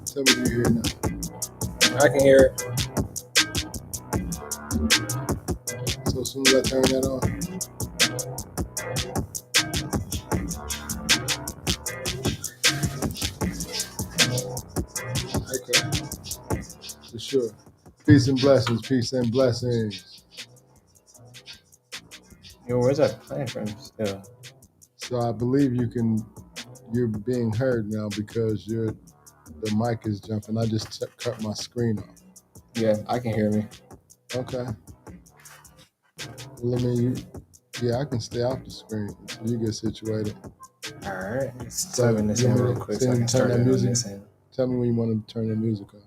Tell me you hear it now. I can hear it. So as soon as I turn that on, okay, for sure. Peace and blessings. Peace and blessings. Yo, where's that playing from still? So I believe you're being heard now because the mic is jumping. I just cut my screen off. Yeah, I can hear me. Okay. Well, yeah, I can stay off the screen until you get situated. All right, let's So tugging this you in want real me quick to so I can turn start that it on music? this end. Tell me when you want to turn the music on.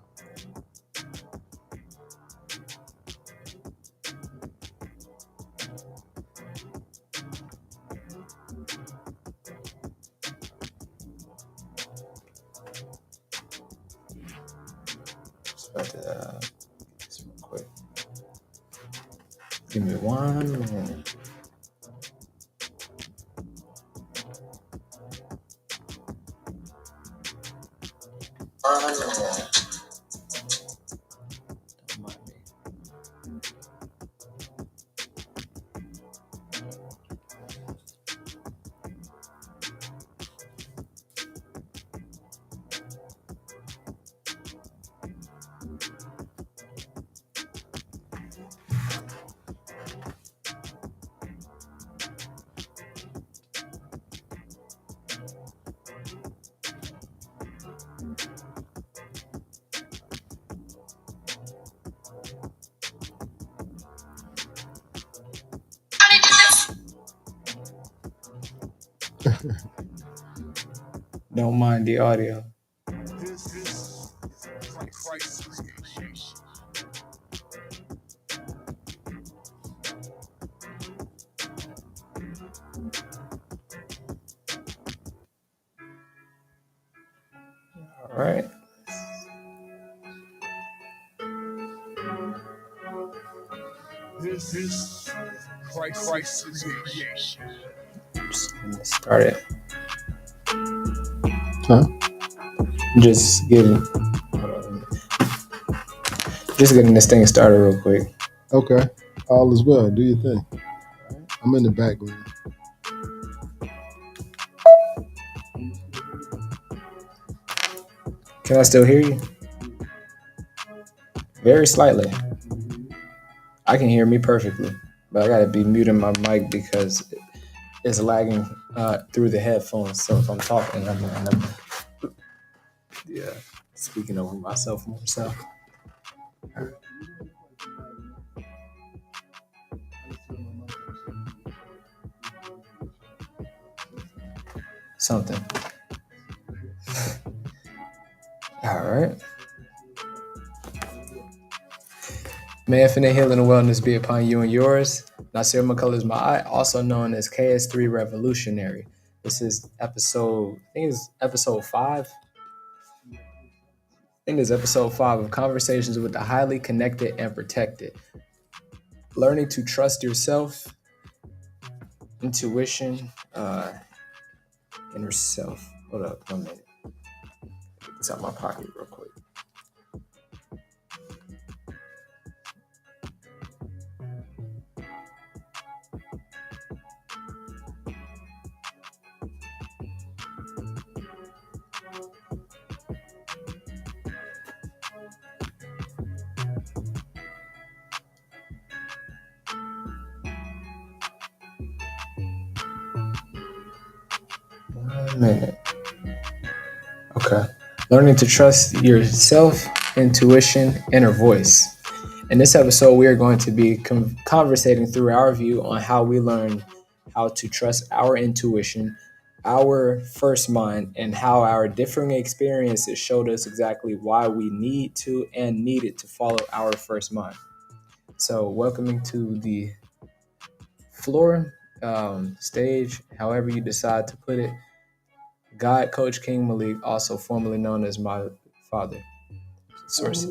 Just about to this real quick. Give me 1 minute. Don't mind me. Don't mind the audio. All right. This is Christ's creation. Just getting it started. Huh? Just getting. Just getting this thing started real quick. Okay. All is well. Do your thing. I'm in the background. Can I still hear you? Very slightly. I can hear me perfectly, but I gotta be muting my mic because it's lagging through the headphones. So if I'm talking, I'm yeah, speaking over myself more so. Something. All right. May infinite healing and wellness be upon you and yours. Nasir McCullough is my eye, also known as KS3 Revolutionary. This is episode, I think it's episode 5. I think it's episode 5 of Conversations with the Highly Connected and Protected. Learning to trust yourself, intuition, inner self. Hold up, 1 minute. Get this out of my pocket real quick. One minute. Okay. Learning to trust yourself, intuition, inner voice. In this episode, we are going to be conversating through our view on how we learn how to trust our intuition, our first mind, and how our differing experiences showed us exactly why we need to and needed to follow our first mind. So, welcoming to the floor, stage, however you decide to put it, God Coach King Malik, also formerly known as my father. source.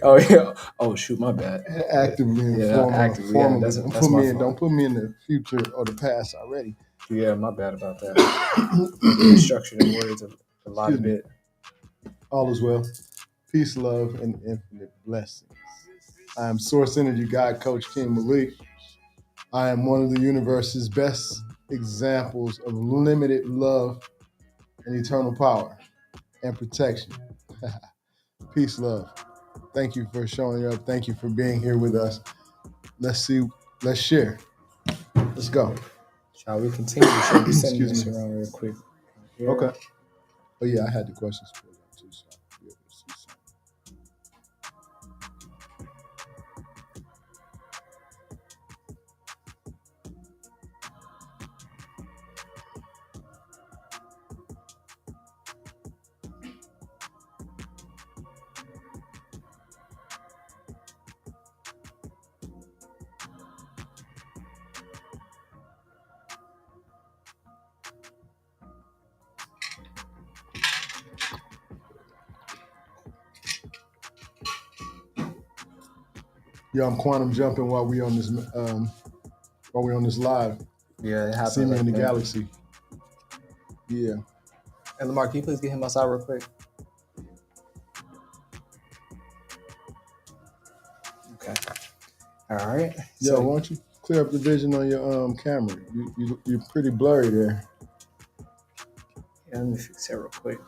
Oh yeah. Oh shoot, my bad. Actively and Yeah, actively. Yeah, formally. that's Don't my fault. don't put me in the future or the past already. Yeah, my bad about that. Restructured the words a lot Excuse of me. bit. All is well. Peace, love, and infinite blessings. I am Source Energy God Coach King Malik. I am one of the universe's best examples of limited love and eternal power and protection. Peace, love. Thank you for showing up. Thank you for being here with us. Let's share. Let's go. Shall we continue? Should we send Excuse this me. around real quick? Here. Okay. Oh yeah, I had the questions for you too, so I'll be able to see some. Yeah, I'm quantum jumping while we on this live. Yeah, it happens. See me like in the that. galaxy. Yeah. And Lamar, can you please get him outside real quick? Okay. All right. Yeah, why don't you clear up the vision on your camera? You're pretty blurry there. Yeah, let me fix that real quick.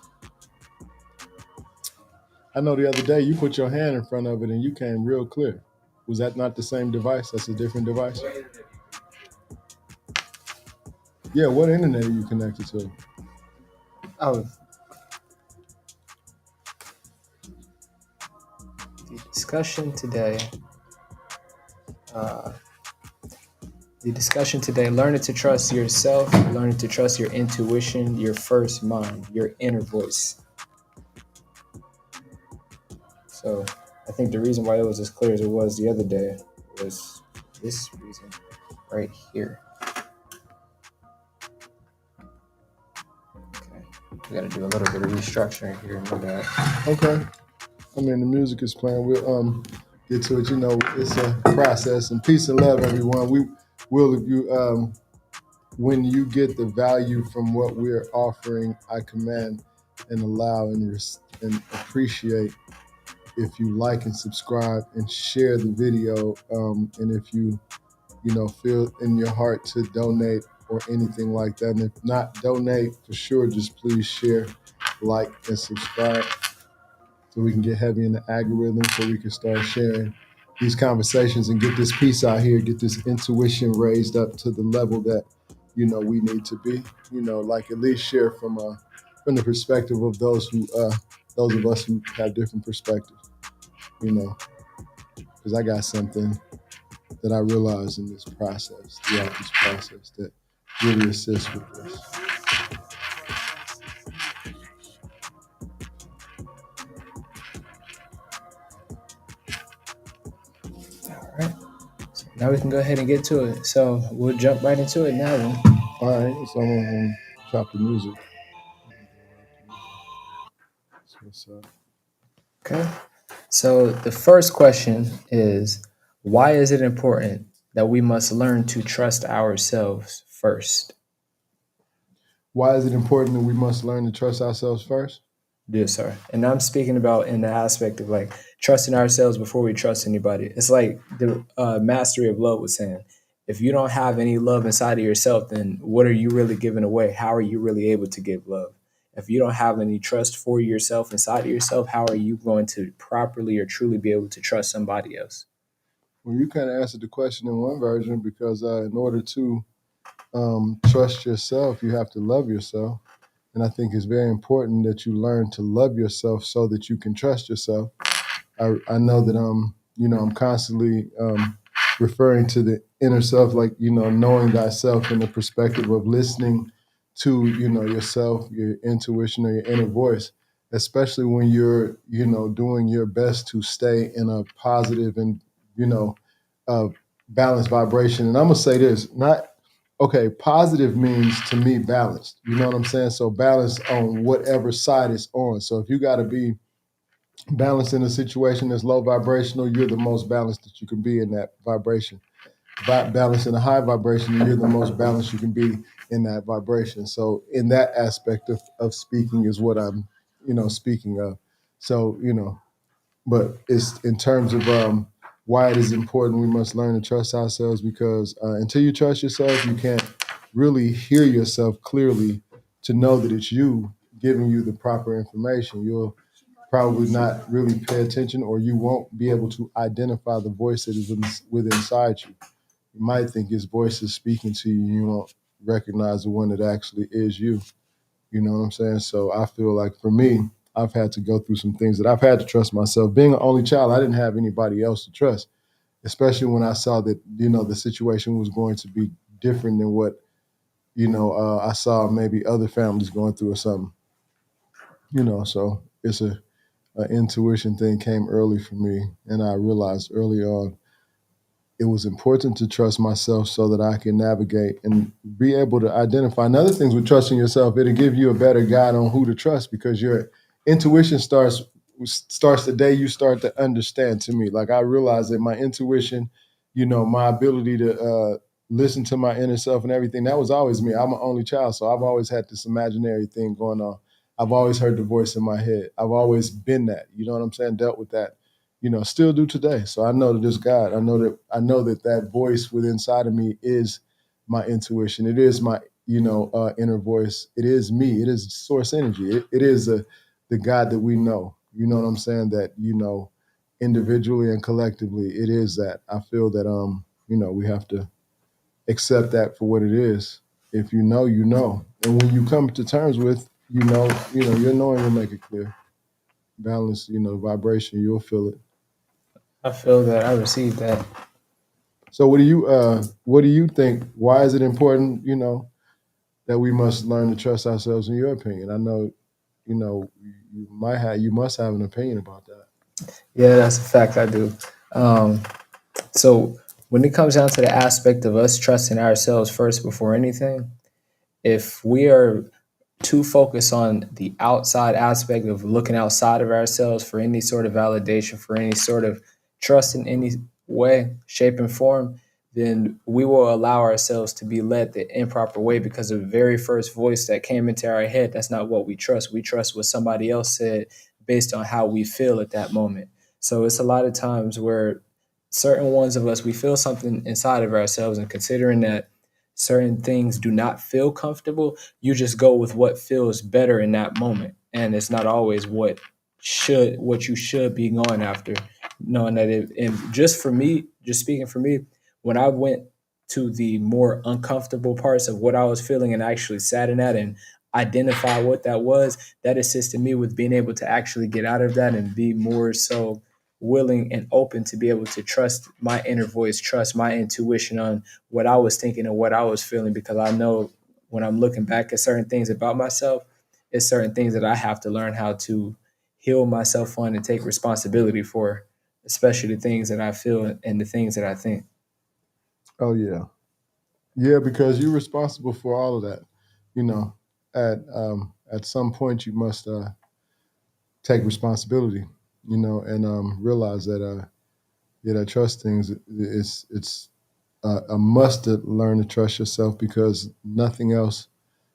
I know the other day you put your hand in front of it and you came real clear. Was that not the same device? That's a different device? Yeah, what internet are you connected to? Oh. The discussion today, learning to trust yourself, learning to trust your intuition, your first mind, your inner voice. So I think the reason why it was as clear as it was the other day was this reason right here. Okay. We got to do a little bit of restructuring here. My bad. Okay. I mean, the music is playing. We'll get to it. You know, it's a process. And peace and love, everyone. We will, when you get the value from what we're offering, I command and allow and appreciate if you like and subscribe and share the video. And if you feel in your heart to donate or anything like that. And if not donate, for sure, just please share, like, and subscribe so we can get heavy in the algorithm, so we can start sharing these conversations and get this piece out here, get this intuition raised up to the level that, we need to be, like at least share from the perspective of those of us who have different perspectives, because I got something that I realized in this process, throughout this process, that really assists with this. All right. So now we can go ahead and get to it. So we'll jump right into it now then. All right, so I'm going to chop the music. Okay. So the first question is, why is it important that we must learn to trust ourselves first? Why is it important that we must learn to trust ourselves first? Yes, sir. And I'm speaking about in the aspect of like trusting ourselves before we trust anybody. It's like the mastery of love was saying, if you don't have any love inside of yourself, then what are you really giving away? How are you really able to give love? If you don't have any trust for yourself inside of yourself, how are you going to properly or truly be able to trust somebody else? Well, you kind of answered the question in one version, because in order to trust yourself, you have to love yourself. And I think it's very important that you learn to love yourself so that you can trust yourself. I know that I'm constantly referring to the inner self, like, knowing thyself in the perspective of listening to, yourself, your intuition or your inner voice, especially when you're, doing your best to stay in a positive and, balanced vibration. And I'm going to say this, not okay, positive means to me balanced. You know what I'm saying? So balance on whatever side it's on. So if you got to be balanced in a situation that's low vibrational, you're the most balanced that you can be in that vibration. Balance in a high vibration, you're the most balanced you can be in that vibration. So in that aspect of speaking is what I'm, speaking of. So, but it's in terms of why it is important we must learn to trust ourselves, because until you trust yourself, you can't really hear yourself clearly to know that it's you giving you the proper information. You'll probably not really pay attention, or you won't be able to identify the voice that is within inside you. You might think his voice is speaking to you, and you won't recognize the one that actually is you. You know what I'm saying? So I feel like for me, I've had to go through some things that I've had to trust myself. Being an only child, I didn't have anybody else to trust, especially when I saw that, the situation was going to be different than what, I saw maybe other families going through or something, so it's a intuition thing came early for me. And I realized early on it was important to trust myself so that I can navigate and be able to identify. Another things with trusting yourself, it'll give you a better guide on who to trust, because your intuition starts the day you start to understand. To me, like I realized that my intuition, my ability to listen to my inner self and everything, that was always me. I'm an only child, so I've always had this imaginary thing going on. I've always heard the voice in my head. I've always been that. You know what I'm saying? Dealt with that, still do today. So I know that this God, I know that voice within inside of me is my intuition. It is my, inner voice. It is me. It is source energy. It is the God that we know. You know what I'm saying? That, individually and collectively, it is that. I feel that, we have to accept that for what it is. If you know, you know. And when you come to terms with, your knowing will make it clear. Balance, vibration, you'll feel it. I feel that. I received that. So what do you think? Why is it important, that we must learn to trust ourselves, in your opinion? I know, you must have an opinion about that. Yeah, that's a fact. I do. Um, so when it comes down to the aspect of us trusting ourselves first before anything, if we are too focused on the outside aspect of looking outside of ourselves for any sort of validation, for any sort of trust in any way, shape, and form, then we will allow ourselves to be led the improper way, because the very first voice that came into our head, that's not what we trust. We trust what somebody else said based on how we feel at that moment. So it's a lot of times where certain ones of us, we feel something inside of ourselves, and considering that certain things do not feel comfortable, you just go with what feels better in that moment. And it's not always what you should be going after. Knowing that and just for me, just speaking for me, when I went to the more uncomfortable parts of what I was feeling and actually sat in that and identify what that was, that assisted me with being able to actually get out of that and be more so willing and open to be able to trust my inner voice, trust my intuition on what I was thinking and what I was feeling, because I know when I'm looking back at certain things about myself, it's certain things that I have to learn how to heal myself on and take responsibility for, especially the things that I feel and the things that I think. Oh yeah, yeah, because you're responsible for all of that. You know, at some point you must take responsibility. And realize that yeah, that trust things it's a must to learn to trust yourself, because nothing else.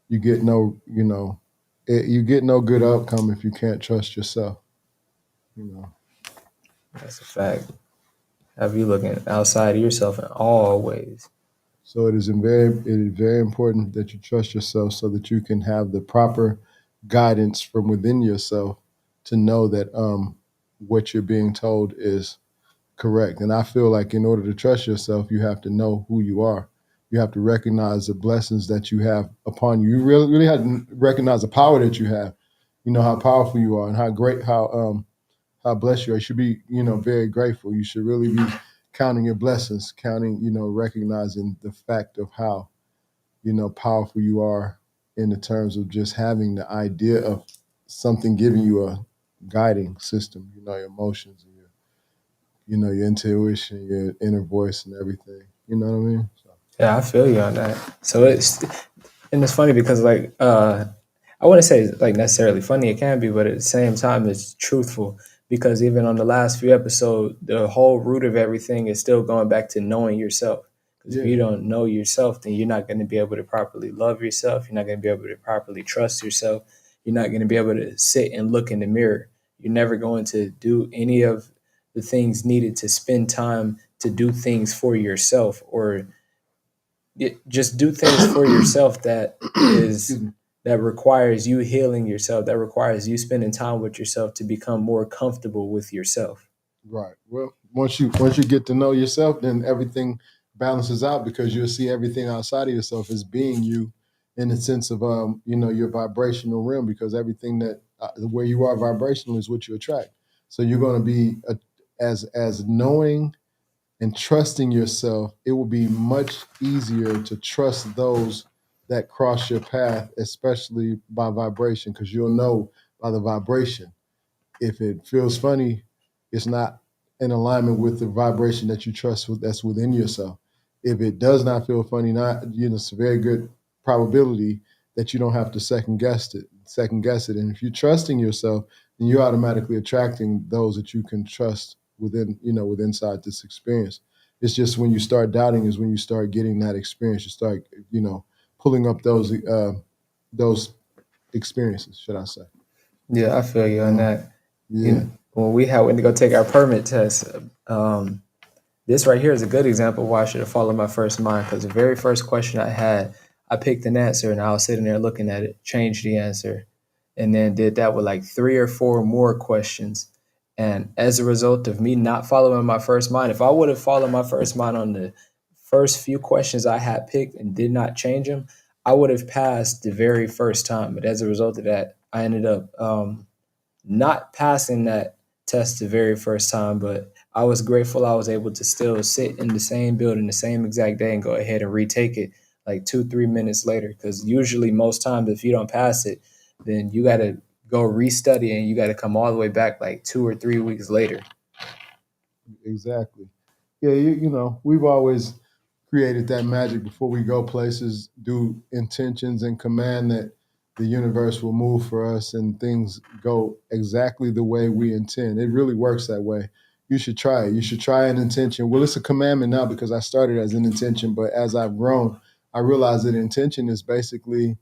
You get no, you get no good outcome if you can't trust yourself. You know. That's a fact. Have you looking outside of yourself in all ways. So it is very important that you trust yourself so that you can have the proper guidance from within yourself to know that what you're being told is correct. And I feel like in order to trust yourself, you have to know who you are. You have to recognize the blessings that you have upon you. You really have to recognize the power that you have. You know how powerful you are and how blessed you are. You should be, very grateful. You should really be counting your blessings, counting, recognizing the fact of how, powerful you are in the terms of just having the idea of something giving you a guiding system, your emotions and your intuition, your inner voice and everything. You know what I mean? So. Yeah, I feel you on that. So it's funny because like I wouldn't say it's like necessarily funny, it can be, but at the same time it's truthful because even on the last few episodes, the whole root of everything is still going back to knowing yourself. Because if Yeah, you don't know yourself, then you're not going to be able to properly love yourself. You're not going to be able to properly trust yourself. You're not going to be able to sit and look in the mirror. You're never going to do any of the things needed to spend time to do things for yourself or just do things for yourself that excuse is me. that requires you healing yourself, that requires you spending time with yourself to become more comfortable with yourself. Right. Well, once you get to know yourself, then everything balances out because you'll see everything outside of yourself as being you, in the sense of your vibrational realm. Because everything that where you are vibrational is what you attract. So you're going to be as knowing and trusting yourself. It will be much easier to trust those that cross your path, especially by vibration, because you'll know by the vibration. If it feels funny, it's not in alignment with the vibration that you trust that's within yourself. If it does not feel funny, not it's a very good probability that you don't have to second guess it. And if you're trusting yourself, then you're automatically attracting those that you can trust with inside this experience. It's just when you start doubting is when you start getting that experience. You start, pulling up those experiences, should I say? Yeah, I feel you on Um, that. yeah. When we went to go take our permit test, um, this right here is a good example of why I should have followed my first mind because the very first question I had, I picked an answer and I was sitting there looking at it, changed the answer, and then did that with like three or four more questions. And as a result of me not following my first mind, if I would have followed my first mind on the first few questions I had picked and did not change them, I would have passed the very first time. But as a result of that, I ended up not passing that test the very first time, but I was grateful I was able to still sit in the same building the same exact day and go ahead and retake it like 2, 3 minutes later. Because usually, most times, if you don't pass it, then you got to go restudy and you got to come all the way back like 2 or 3 weeks later. Exactly. Yeah, we've always created that magic before we go places, do intentions and command that the universe will move for us and things go exactly the way we intend. It really works that way. You should try it. You should try an intention. Well, it's a commandment now because I started as an intention, but as I've grown, I realize that intention is basically,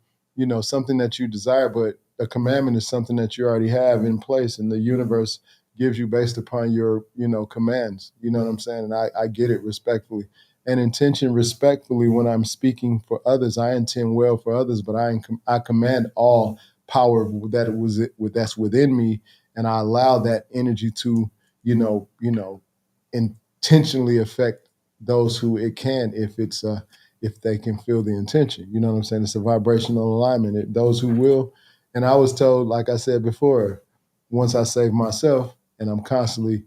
something that you desire, but a commandment is something that you already have in place, and the universe gives you based upon your commands. You know what I'm saying? And I get it respectfully. And intention respectfully, when I'm speaking for others, I intend well for others, but I command all power that's within me, and I allow that energy to intentionally affect those who it can, if they can feel the intention. You know what I'm saying? It's a vibrational alignment. Those who will, and I was told, like I said before, once I save myself, and I'm constantly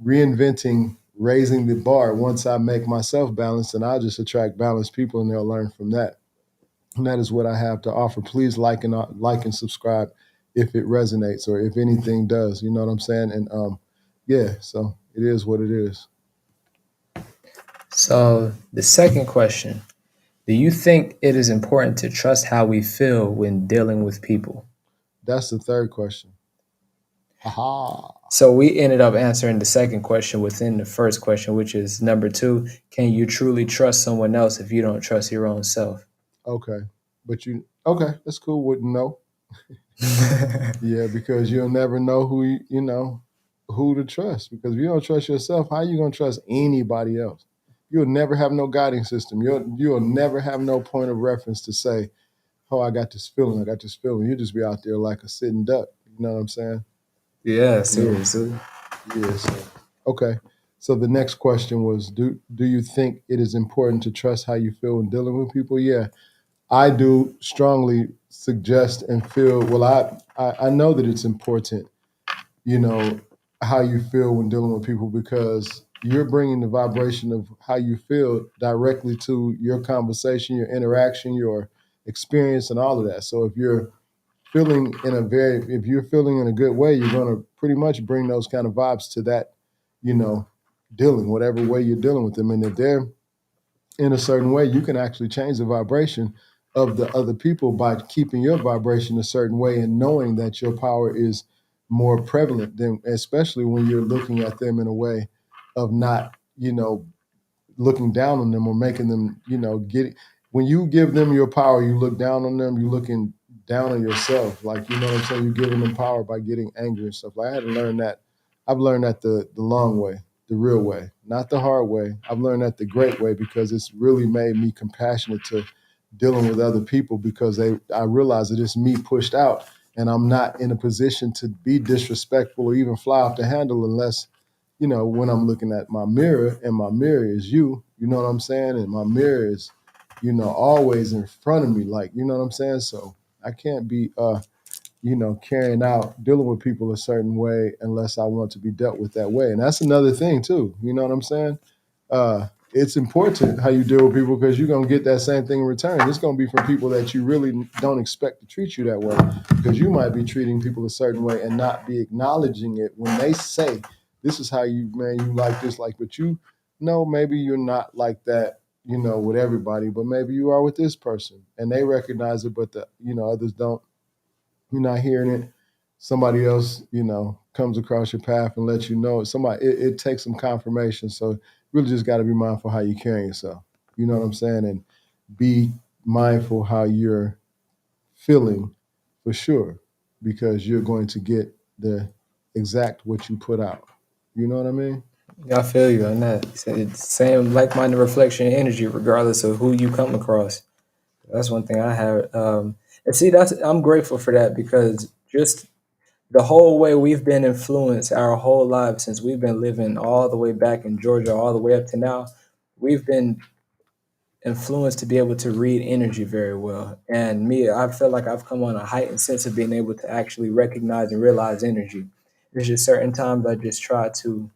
reinventing, raising the bar. Once I make myself balanced, and I'll just attract balanced people, and they'll learn from that. And that is what I have to offer. Please like and subscribe if it resonates or if anything does. You know what I'm saying? And yeah, so it is what it is. So, the second question: do you think it is important to trust how we feel when dealing with people? That's the third question. Aha. So we ended up answering the second question within the first question, which is number two. Can you truly trust someone else if you don't trust your own self? Okay. But okay, that's cool. Wouldn't know. Yeah, because you'll never know who to trust. Because if you don't trust yourself, how are you gonna trust anybody else? You'll never have no guiding system. You'll never have no point of reference to say, "Oh, I got this feeling. I got this feeling." You'll just be out there like a sitting duck. You know what I'm saying? Yeah, You know? seriously. Yeah. So okay. So the next question was, do you think it is important to trust how you feel when dealing with people? Yeah, I do strongly suggest and feel. Well, I know that it's important, you know, how you feel when dealing with people, because you're bringing the vibration of how you feel directly to your conversation, your interaction, your experience, and all of that. So if you're feeling in a good way, you're going to pretty much bring those kind of vibes to that, you know, whatever way you're dealing with them. And if they're in a certain way, you can actually change the vibration of the other people by keeping your vibration a certain way and knowing that your power is more prevalent than, especially when you're looking at them in a way of not, looking down on them or making them, get when you give them your power, you look down on them, you're looking down on yourself. Like, you know what I'm saying? You're giving them power by getting angry and stuff. Like I had to learn that. I've learned that the long way, the real way, not the hard way. I've learned that the great way because it's really made me compassionate to dealing with other people because I realize that it's me pushed out and I'm not in a position to be disrespectful or even fly off the handle unless when I'm looking at my mirror and my mirror is you know what I'm saying? And my mirror is, always in front of me, like, you know what I'm saying? So I can't be, carrying out, dealing with people a certain way unless I want to be dealt with that way. And that's another thing too. You know what I'm saying? It's important how you deal with people because you're gonna get that same thing in return. It's gonna be from people that you really don't expect to treat you that way because you might be treating people a certain way and not be acknowledging it when they say, "This is how you, man, you like this, like," but you know, maybe you're not like that, with everybody, but maybe you are with this person and they recognize it, but the others don't. You're not hearing it. Somebody else, comes across your path and lets you know it. It takes some confirmation. So you really just got to be mindful how you carry yourself. You know what I'm saying? And be mindful how you're feeling for sure, because you're going to get the exact what you put out. You know what I mean? I feel you on that. It's same like-minded reflection and energy, regardless of who you come across. That's one thing I have. And see, I'm grateful for that because just the whole way we've been influenced our whole lives since we've been living all the way back in Georgia, all the way up to now, we've been influenced to be able to read energy very well. And me, I feel like I've come on a heightened sense of being able to actually recognize and realize energy. There's just certain times I just try to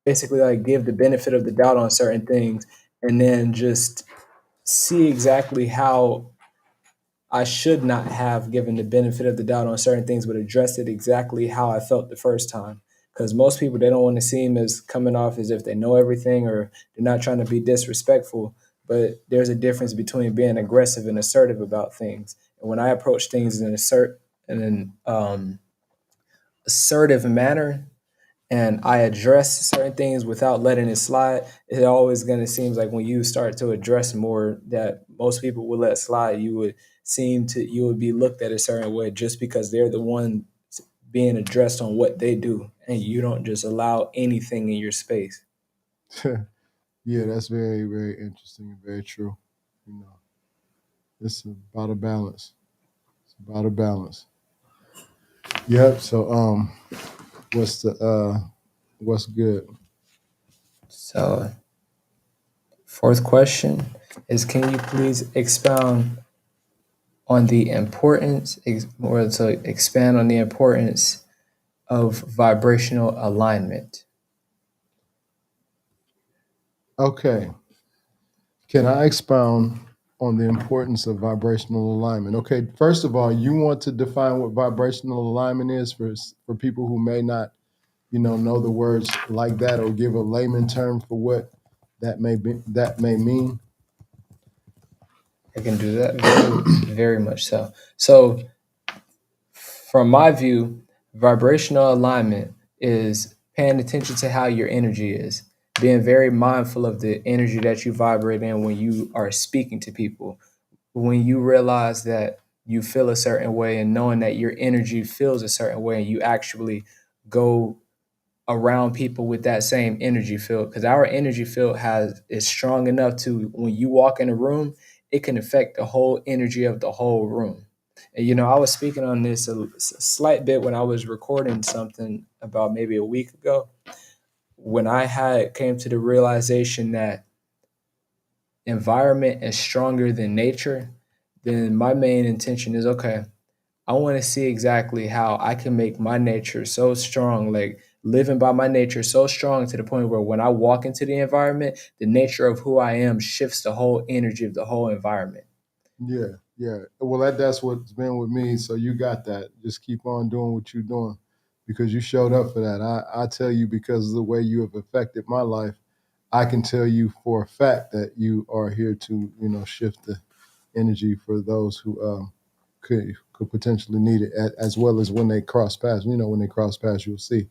basically like give the benefit of the doubt on certain things and then just see exactly how I should not have given the benefit of the doubt on certain things, but addressed it exactly how I felt the first time. Because most people, they don't want to seem as coming off as if they know everything or they're not trying to be disrespectful. But there's a difference between being aggressive and assertive about things. And when I approach things in an assertive manner, and I address certain things without letting it slide, it always gonna seems like when you start to address more that most people would let slide, you would be looked at a certain way just because they're the one being addressed on what they do, and you don't just allow anything in your space. Yeah, that's very, very interesting and very true. You know, it's about a balance. It's about a balance. Yep. So, what's the what's good? So, fourth question is: can you please expound on the importance, or to expand on the importance of vibrational alignment? Okay. Can I expound on the importance of vibrational alignment? Okay. First of all, you want to define what vibrational alignment is for people who may not, know the words like that, or give a layman term for what that may mean. I can do that very much so. So, from my view, vibrational alignment is paying attention to how your energy is, being very mindful of the energy that you vibrate in when you are speaking to people. When you realize that you feel a certain way and knowing that your energy feels a certain way, and you actually go around people with that same energy field, because our energy field has is strong enough to when you walk in a room, it can affect the whole energy of the whole room. And I was speaking on this a slight bit when I was recording something about maybe a week ago, when I had came to the realization that environment is stronger than nature. Then my main intention is, okay, I want to see exactly how I can make my nature so strong, like living by my nature so strong to the point where when I walk into the environment, the nature of who I am shifts the whole energy of the whole environment. Yeah, yeah. Well, that's what's been with me. So you got that. Just keep on doing what you're doing because you showed up for that. I tell you, because of the way you have affected my life, I can tell you for a fact that you are here to, shift the energy for those who could potentially need it, as well as when they cross paths. When they cross paths, you'll see.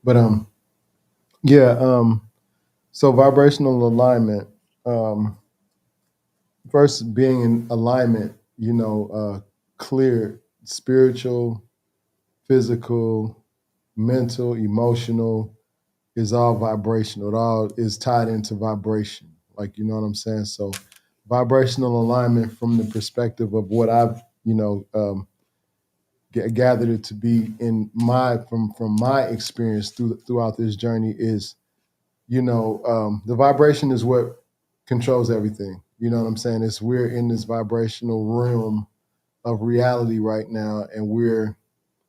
But yeah. So vibrational alignment. First, being in alignment. Clear spiritual, physical, mental, emotional is all vibrational. It all is tied into vibration. Like, you know what I'm saying? So vibrational alignment from the perspective of what I've, gathered it to be in my from my experience throughout this journey is, the vibration is what controls everything. You know what I'm saying? It's we're in this vibrational realm of reality right now, and we're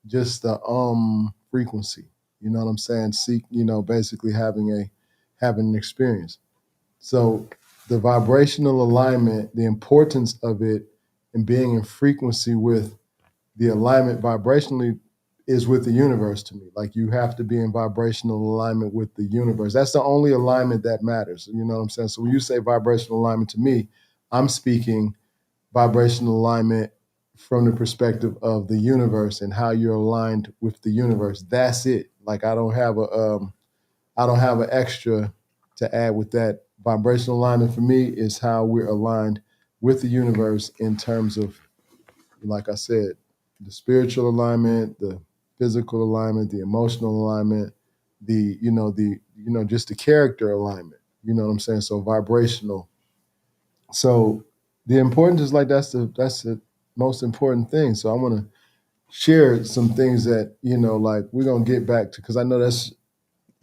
just the frequency. You know what I'm saying? Seek, basically having an experience. So the vibrational alignment, the importance of it and being in frequency with the alignment vibrationally is with the universe to me. Like, you have to be in vibrational alignment with the universe. That's the only alignment that matters. You know what I'm saying? So when you say vibrational alignment to me, I'm speaking vibrational alignment from the perspective of the universe and how you're aligned with the universe. That's it. Like, I don't have an extra to add with that. Vibrational alignment for me is how we're aligned with the universe in terms of, like I said, the spiritual alignment, the physical alignment, the emotional alignment, just the character alignment. You know what I'm saying? So vibrational. So the importance is like that's the most important thing. So I want to share some things that, like, we're gonna get back to, because I know that's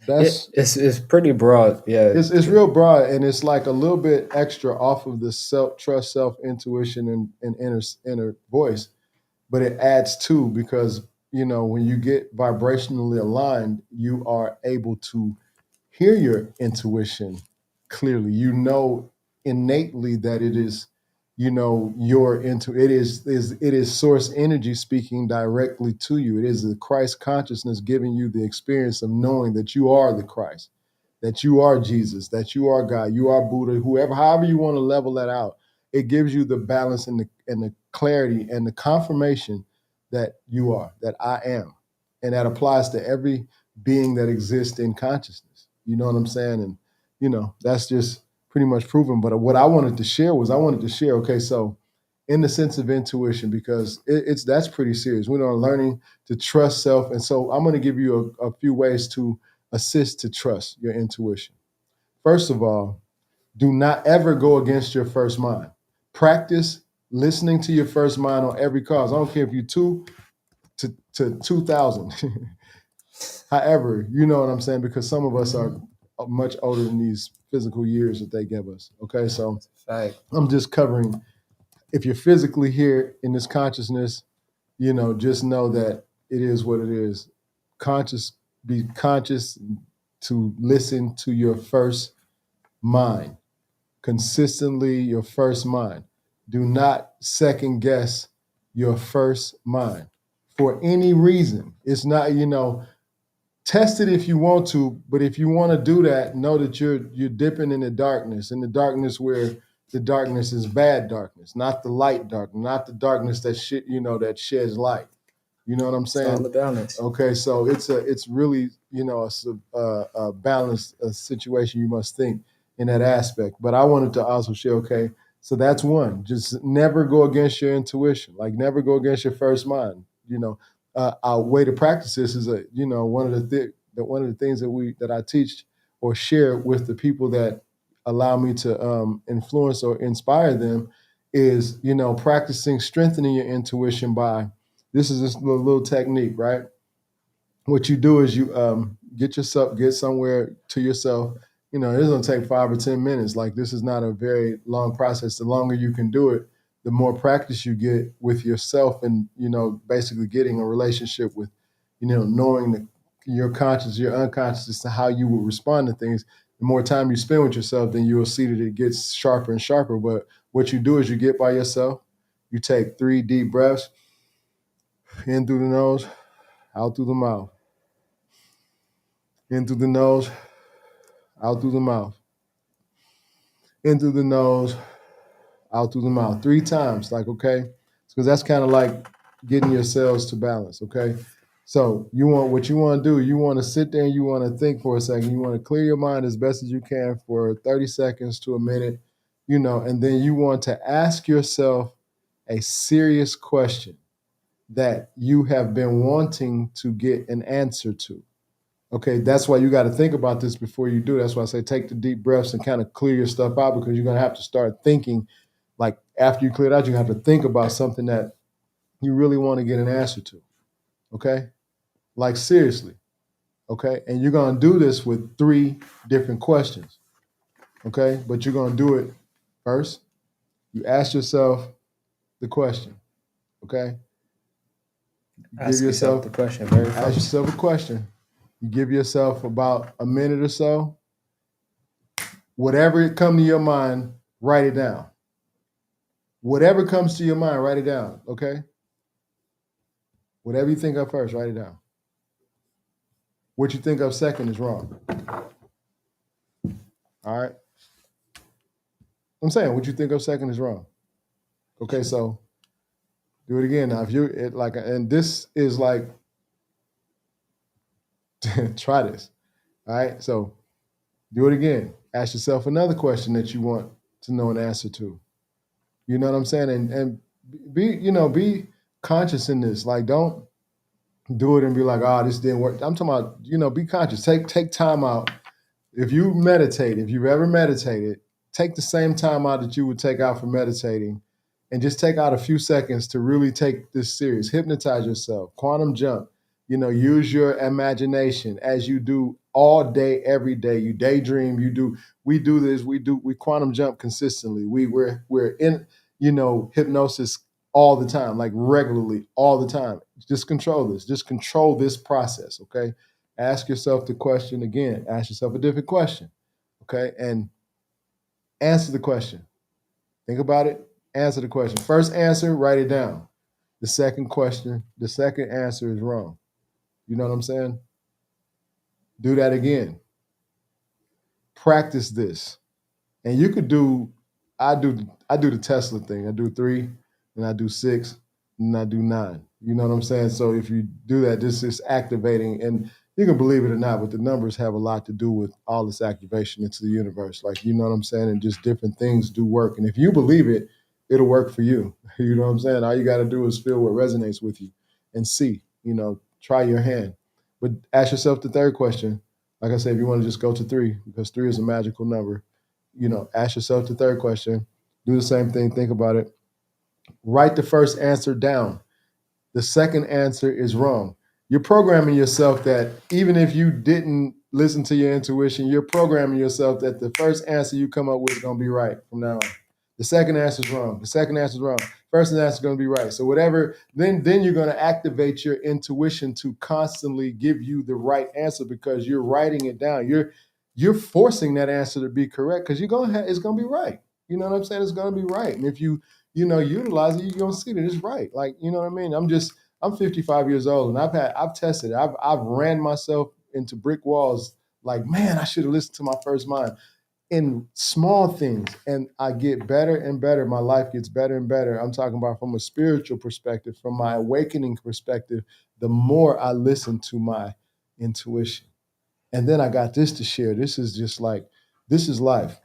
It's pretty broad. Yeah. it's real broad, and it's like a little bit extra off of the self trust, self intuition, and inner voice, but it adds to, because when you get vibrationally aligned, you are able to hear your intuition clearly. Innately that it is, it is source energy speaking directly to you. It is the Christ consciousness giving you the experience of knowing that you are the Christ, that you are Jesus, that you are God, you are Buddha, whoever, however you want to level that out. It gives you the balance and the clarity and the confirmation that you are, that I am. And that applies to every being that exists in consciousness. You know what I'm saying? And, that's just pretty much proven. But what I wanted to share, okay, so in the sense of intuition, because that's pretty serious. We're learning to trust self. And so I'm going to give you a few ways to assist to trust your intuition. First of all, do not ever go against your first mind. Practice listening to your first mind on every cause. I don't care if you're 2,000. However, you know what I'm saying, because some of us are much older than these physical years that they give us. Okay, so Fact. I'm just covering. If you're physically here in this consciousness, just know that it is what it is. Be conscious to listen to your first mind, consistently your first mind. Do not second guess your first mind for any reason. It's not, test it if you want to, but if you want to do that, know that you're dipping in the darkness where the darkness is bad darkness, not the light darkness, not the darkness that sheds light. You know what I'm It's all saying? the balance. Okay, so it's really, a balanced situation. You must think in that aspect. But I wanted to also share. Okay, so that's one. Just never go against your intuition. Like, never go against your first mind. Our way to practice this is one of the things that I teach or share with the people that allow me to influence or inspire them is, practicing strengthening your intuition by, this is this little technique, right? What you do is you get somewhere to yourself. It's gonna take 5 or 10 minutes. Like, this is not a very long process. The longer you can do it, the more practice you get with yourself, and basically getting a relationship with, knowing that your conscious, your unconscious, as to how you will respond to things. The more time you spend with yourself, then you will see that it gets sharper and sharper. But what you do is you get by yourself, you take 3 deep breaths, in through the nose, out through the mouth. In through the nose, out through the mouth. in through the nose, out through the mouth 3 times. Like, okay, because that's kind of like getting your cells to balance. Okay, so what you want to do. You want to sit there and you want to think for a second. You want to clear your mind as best as you can for 30 seconds to a minute, and then you want to ask yourself a serious question that you have been wanting to get an answer to. Okay, that's why you got to think about this before you do. That's why I say take the deep breaths and kind of clear your stuff out, because you're going to have to start thinking. Like, after you clear it out, you have to think about something that you really want to get an answer to. Okay, like, seriously. Okay, and you're going to do this with 3 different questions. Okay, but you're going to do it first. You ask yourself the question. Okay, Ask yourself the question very first. Ask yourself a question. You give yourself about a minute or so. Whatever it comes to your mind, write it down. Whatever comes to your mind, write it down. Okay, whatever you think of first, write it down. What you think of second is wrong. All right. I'm saying what you think of second is wrong. Okay, so do it again now. If you're and this is like, try this. All right, so do it again. Ask yourself another question that you want to know an answer to. You know what I'm saying? And be conscious in this. Like, don't do it and be like, oh, this didn't work. I'm talking about, be conscious. Take time out. If you meditate, if you've ever meditated, take the same time out that you would take out for meditating, and just take out a few seconds to really take this serious. Hypnotize yourself, quantum jump, use your imagination as you do all day, every day. You daydream, we do this, we quantum jump consistently. We're in, hypnosis all the time, like regularly, all the time. Just control this process, okay? Ask yourself the question again. Ask yourself a different question, okay? And answer the question. Think about it. Answer the question. First answer, write it down. The second answer is wrong. You know what I'm saying? Do that again. Practice this. And you could do, I do the Tesla thing. I do 3, and I do 6, and I do 9. You know what I'm saying? So if you do that, this is activating, and you can believe it or not, but the numbers have a lot to do with all this activation into the universe. Like, you know what I'm saying? And just different things do work. And if you believe it, it'll work for you. You know what I'm saying? All you got to do is feel what resonates with you and see, try your hand. But ask yourself the third question. Like I said, if you want to just go to 3, because 3 is a magical number, ask yourself the third question. Do the same thing. Think about it. Write the first answer down. The second answer is wrong. You're programming yourself that even if you didn't listen to your intuition, you're programming yourself that the first answer you come up with is going to be right from now on. The second answer is wrong. The second answer is wrong. First answer is going to be right. So whatever, then you're going to activate your intuition to constantly give you the right answer, because you're writing it down. You're forcing that answer to be correct, because it's going to be right. You know what I'm saying? It's going to be right. And if you utilize it, you're going to see that it's right. Like, you know what I mean? I'm 55 years old, and I've tested it. I've ran myself into brick walls. Like, man, I should have listened to my first mind in small things, and I get better and better. My life gets better and better. I'm talking about from a spiritual perspective, from my awakening perspective, the more I listen to my intuition. And then I got this to share. This is life.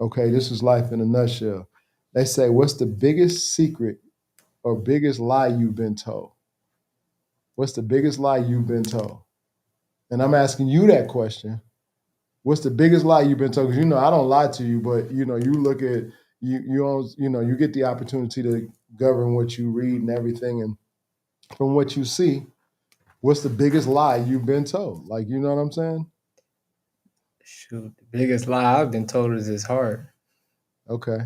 Okay, this is life in a nutshell. They say, what's the biggest secret or biggest lie you've been told? What's the biggest lie you've been told? And I'm asking you that question. What's the biggest lie you've been told? Because I don't lie to you, but you look at you get the opportunity to govern what you read and everything, and from what you see, what's the biggest lie you've been told? Like, you know what I'm saying? Shoot, the biggest lie I've been told is it's hard. Okay,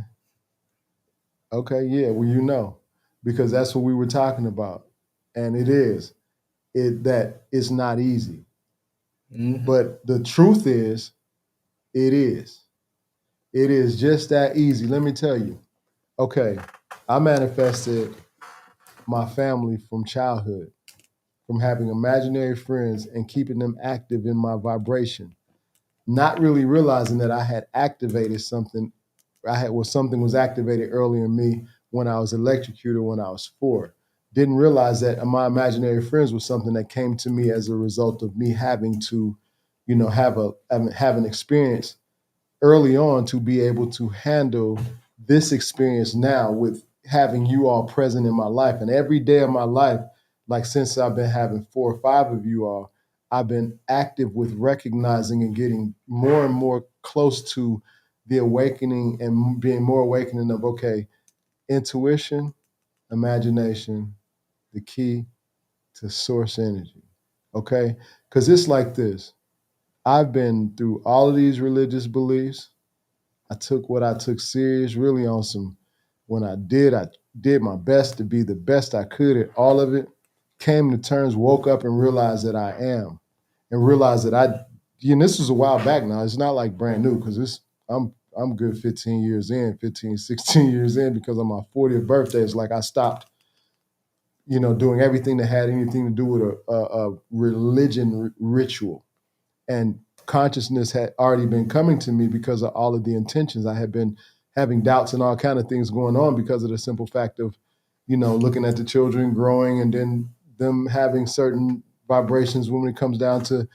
yeah. Well, because that's what we were talking about, and it is that it's not easy. Mm-hmm. But the truth is, it is. It is just that easy. Let me tell you. Okay, I manifested my family from childhood, from having imaginary friends and keeping them active in my vibration, not really realizing that I had activated something something was activated early in me when I was electrocuted when I was 4. Didn't realize that my imaginary friends was something that came to me as a result of me having to, have an experience early on to be able to handle this experience now with having you all present in my life. And every day of my life, like since I've been having 4 or 5 of you all, I've been active with recognizing and getting more and more close to the awakening and being more awakening of, okay, intuition, imagination, the key to source energy. Okay? Because it's like this. I've been through all of these religious beliefs. I took what I took serious, really on some. When I did my best to be the best I could at all of it. Came to terms, woke up and realized that I am, and realized that this was a while back now. It's not like brand new because I'm good 15 years in, 15, 16 years in because on my 40th birthday, it's like I stopped, doing everything that had anything to do with a religion ritual. And consciousness had already been coming to me because of all of the intentions. I had been having doubts and all kind of things going on because of the simple fact of, looking at the children growing and then them having certain vibrations when it comes down to,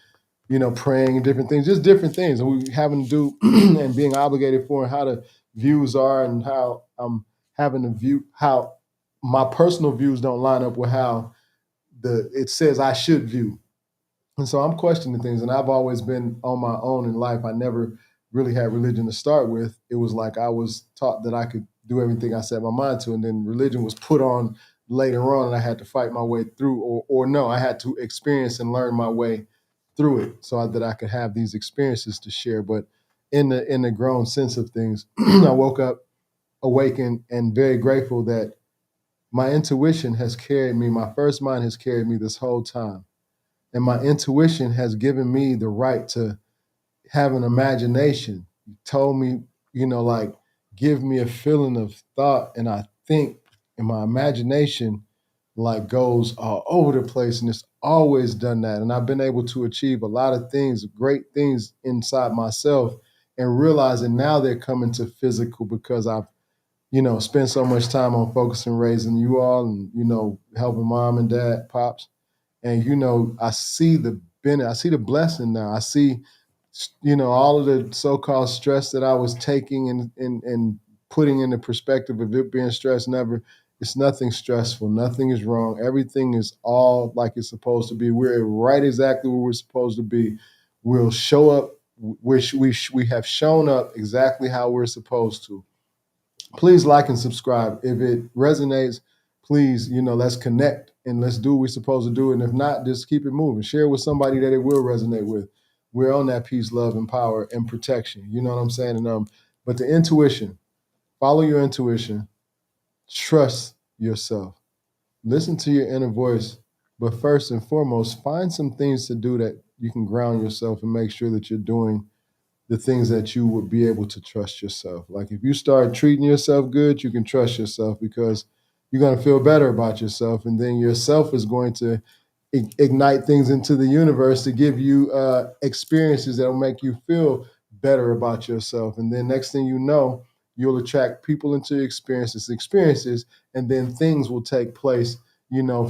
praying and different things, just different things. And we having to do and being obligated for and how the views are and how I'm having to view how my personal views don't line up with how it says I should view. And so I'm questioning things, and I've always been on my own in life. I never really had religion to start with. It was like I was taught that I could do everything I set my mind to, and then religion was put on later on, and I had to fight my way through, or no, I had to experience and learn my way through it, so that I could have these experiences to share. But in the grown sense of things, I woke up awakened and very grateful that my intuition has carried me. My first mind has carried me this whole time. And my intuition has given me the right to have an imagination. You told me, like, give me a feeling of thought. And I think, and my imagination, like, goes all over the place. And it's always done that. And I've been able to achieve a lot of things, great things inside myself, and realizing now they're coming to physical because I've, spent so much time on focusing raising you all and, helping mom and dad, pops. And I see the benefit, I see the blessing now. I see, all of the so-called stress that I was taking and putting in the perspective of it being stress. Never, it's nothing stressful. Nothing is wrong. Everything is all like it's supposed to be. We're right exactly where we're supposed to be. We'll show up. We have shown up exactly how we're supposed to. Please like and subscribe. If it resonates, please, let's connect and let's do what we're supposed to do. And if not, just keep it moving. Share it with somebody that it will resonate with. We're on that peace, love, and power and protection. You know what I'm saying? And but the intuition, follow your intuition, trust yourself, listen to your inner voice. But first and foremost, find some things to do that you can ground yourself and make sure that you're doing the things that you would be able to trust yourself. Like if you start treating yourself good, you can trust yourself because you're going to feel better about yourself. And then yourself is going to ignite things into the universe to give you experiences that will make you feel better about yourself. And then next thing you know, you'll attract people into experiences, and then things will take place,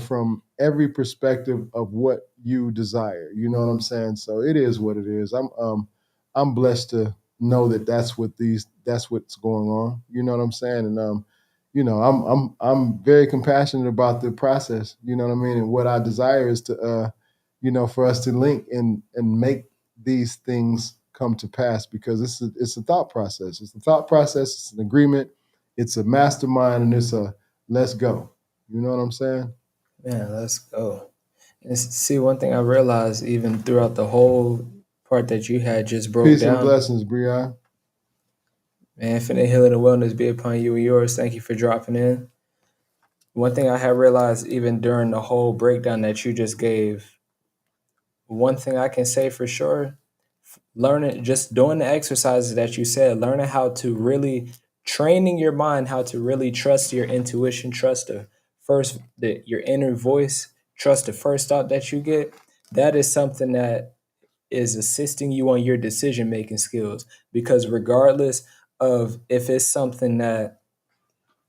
from every perspective of what you desire. You know what I'm saying? So it is what it is. I'm blessed to know that that's what's going on. You know what I'm saying? And I'm very compassionate about the process. You know what I mean? And what I desire is to for us to link and make these things come to pass because it's a thought process. It's a thought process. It's an agreement. It's a mastermind, and it's a let's go. You know what I'm saying? Man, let's go. And see, one thing I realized even throughout the whole part that you had just broke Peace and down. blessings, Breon. Man, infinite healing and wellness be upon you and yours. Thank you for dropping in. One thing I had realized even during the whole breakdown that you just gave, one thing I can say for sure, learning, just doing the exercises that you said, learning how to really training your mind, how to really trust your intuition, trust your inner voice, trust the first thought that you get. That is something that is assisting you on your decision making skills because regardless of if it's something that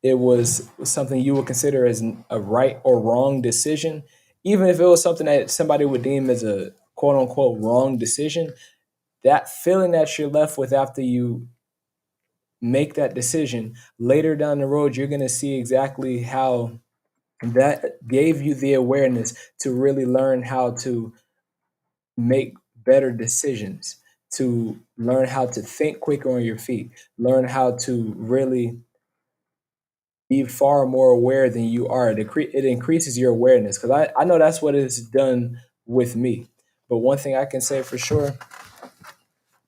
it was something you would consider as a right or wrong decision, even if it was something that somebody would deem as a quote unquote wrong decision, that feeling that you're left with after you make that decision later down the road, you're going to see exactly how that gave you the awareness to really learn how to make better decisions, to learn how to think quicker on your feet, learn how to really be far more aware than you are. It increases your awareness because I know that's what it's done with me. But one thing I can say for sure,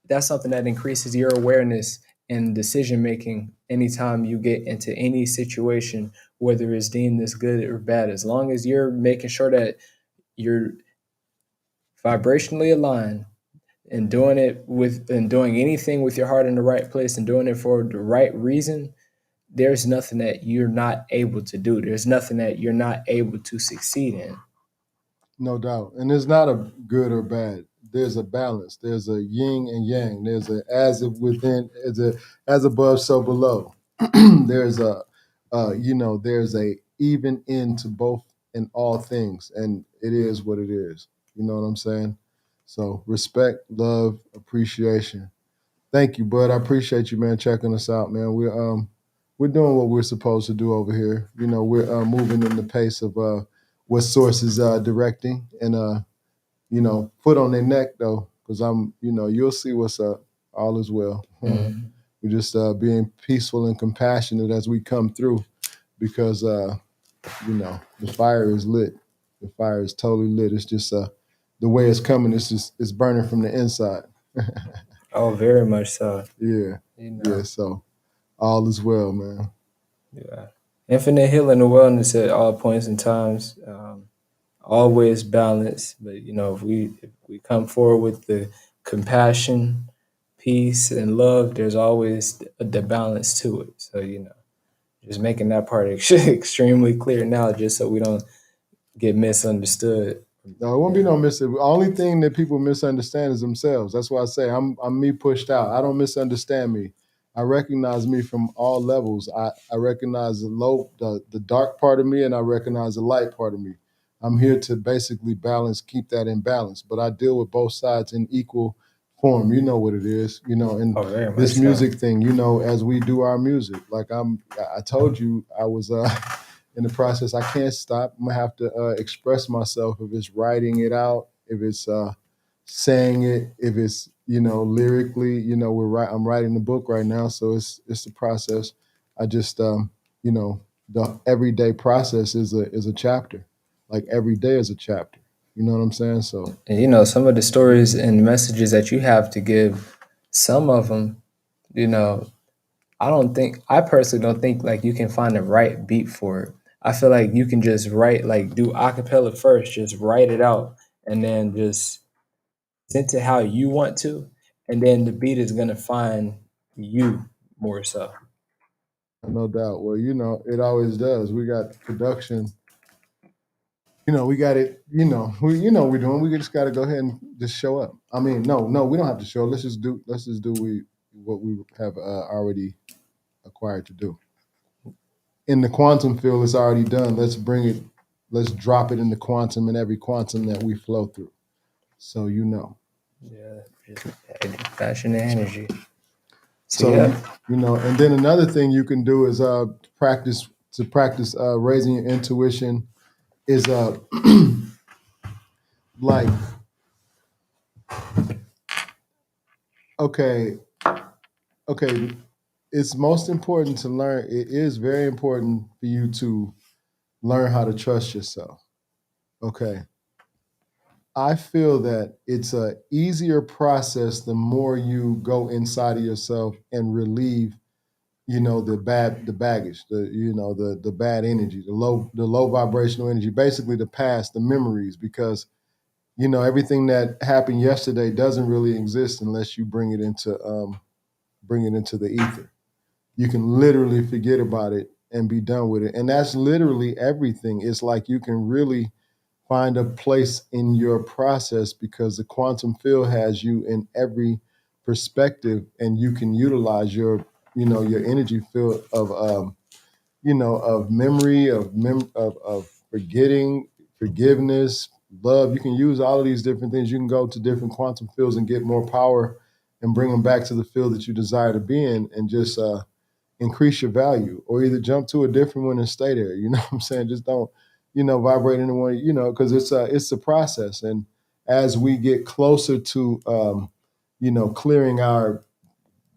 that's something that increases your awareness and decision making anytime you get into any situation, whether it's deemed as good or bad. As long as you're making sure that you're vibrationally aligned and doing anything with your heart in the right place and doing it for the right reason, there's nothing that you're not able to do. There's nothing that you're not able to succeed in. No doubt. And it's not a good or bad. There's a balance. There's a yin and yang. There's a as if within, as above, so below. There's there's a even into both in all things, and it is what it is. You know what I'm saying? So respect, love, appreciation. Thank you, bud. I appreciate you, man, checking us out, man. We're doing what we're supposed to do over here. You know, we're moving in the pace of what Source is directing, and foot on their neck though, because you'll see what's up. All is well. Mhm. We're just being peaceful and compassionate as we come through, because the fire is lit. The fire is totally lit. It's just the way it's coming. It's burning from the inside. Oh, very much so. Yeah, You yeah. know, So all is well, man. yeah. Infinite healing and wellness at all points and times. Always balance, but if we come forward with the compassion, peace, and love, there's always the balance to it. So just making that part extremely clear now, just so we don't get misunderstood. No, it won't be no The only thing that people misunderstand is themselves. That's why I say I'm me pushed out. I don't misunderstand me. I recognize me from all levels. I recognize the dark part of me, and I recognize the light part of me. I'm here to basically balance, keep that in balance. But I deal with both sides in equal form. You know what it is. And Oh, very much this so. music thing. As we do our music, like I told you, I was in the process. I can't stop. I'm gonna have to express myself. If it's writing it out, if it's saying it, if it's lyrically, I'm writing the book right now, so it's the process. I just the everyday process is a chapter. Like every day is a chapter. You know what I'm saying? So And some of the stories and messages that you have to give, some of them, you know, I personally don't think like you can find the right beat for it. I feel like you can just write, like do acapella first, just write it out and then just send it how you want to. And then the beat is going to find you more so. no doubt. Well, it always does. We got production. We got it. We're doing. We just got to go ahead and just show up. I mean, no, we don't have to show. Let's just do what we have already acquired to do. In the quantum field, it's already done. Let's bring it. Let's drop it in the quantum, and every quantum that we flow through. So Yeah, just passion and energy. So So yeah, and then another thing you can do is practice raising your intuition is like, okay, okay, it's most important to learn. It is very important for you to learn how to trust yourself. Okay. I feel that it's a easier process the more you go inside of yourself and relieve, the baggage, the bad energy, the low vibrational energy, basically the past, the memories, because everything that happened yesterday doesn't really exist unless you bring it into the ether. You can literally forget about it and be done with it. And that's literally everything. It's like you can really find a place in your process because the quantum field has you in every perspective, and you can utilize your energy field of of memory, of forgetting, forgiveness, love. You can use all of these different things. You can go to different quantum fields and get more power and bring them back to the field that you desire to be in, and just increase your value, or either jump to a different one and stay there. You know what I'm saying? Just don't, vibrate in the one, because it's a process. And as we get closer to, clearing our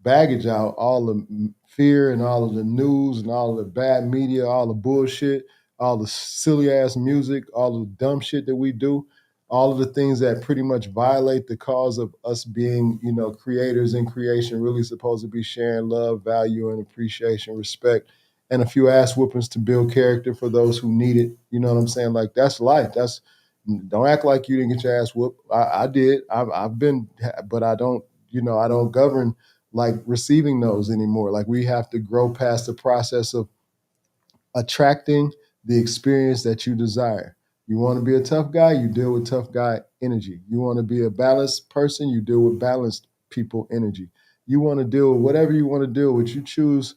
baggage out, all the fear and all of the news and all of the bad media, all the bullshit, all the silly ass music, all the dumb shit that we do, all of the things that pretty much violate the cause of us being, creators in creation, really supposed to be sharing love, value, and appreciation, respect, and a few ass whoopings to build character for those who need it. You know what I'm saying? Like, that's life. Don't act like you didn't get your ass whooped. I did. I've been, but I don't. I don't govern like receiving those anymore. Like, we have to grow past the process of attracting the experience that you desire. You want to be a tough guy, you deal with tough guy energy. You want to be a balanced person, you deal with balanced people energy. You want to deal with whatever you want to deal with, you choose,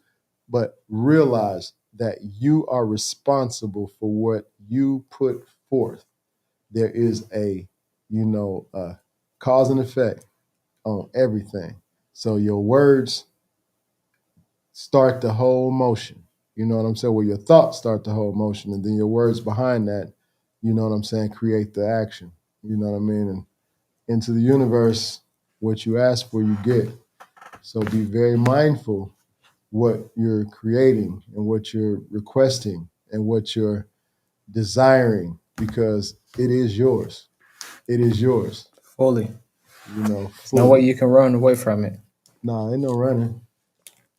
but realize that you are responsible for what you put forth. There is a cause and effect on everything. So your words start the whole motion. You know what I'm saying? Well, your thoughts start the whole motion, and then your words behind that, you know what I'm saying, create the action. You know what I mean? And into the universe, what you ask for, you get. So be very mindful what you're creating and what you're requesting and what you're desiring, because it is yours. It is yours. Fully. Fully. There's no way you can run away from it. Nah, ain't no running.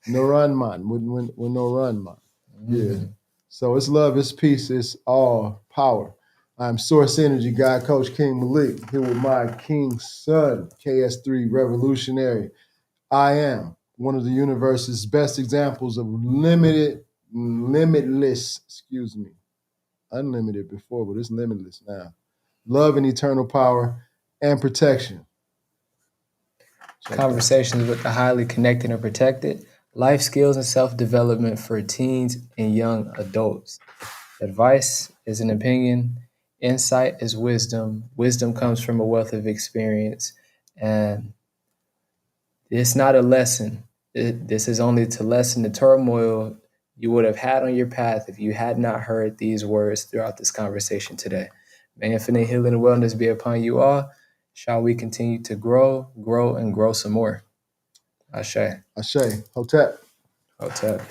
No run, man. When no run, man. Yeah. So it's love, it's peace, it's all power. I'm Source Energy Guy, Coach King Malik, here with my King Son, KS3 Revolutionary. I am one of the universe's best examples of unlimited before, but it's limitless now. Love and eternal power and protection. Conversations with the highly connected and protected, life skills and self-development for teens and young adults. Advice is an opinion, insight is wisdom. Wisdom comes from a wealth of experience, and it's not a lesson. This is only to lessen the turmoil you would have had on your path if you had not heard these words throughout this conversation today. May infinite healing and wellness be upon you all. Shall we continue to grow, and grow some more? Ashe. Ashe. Hotep. Hotep.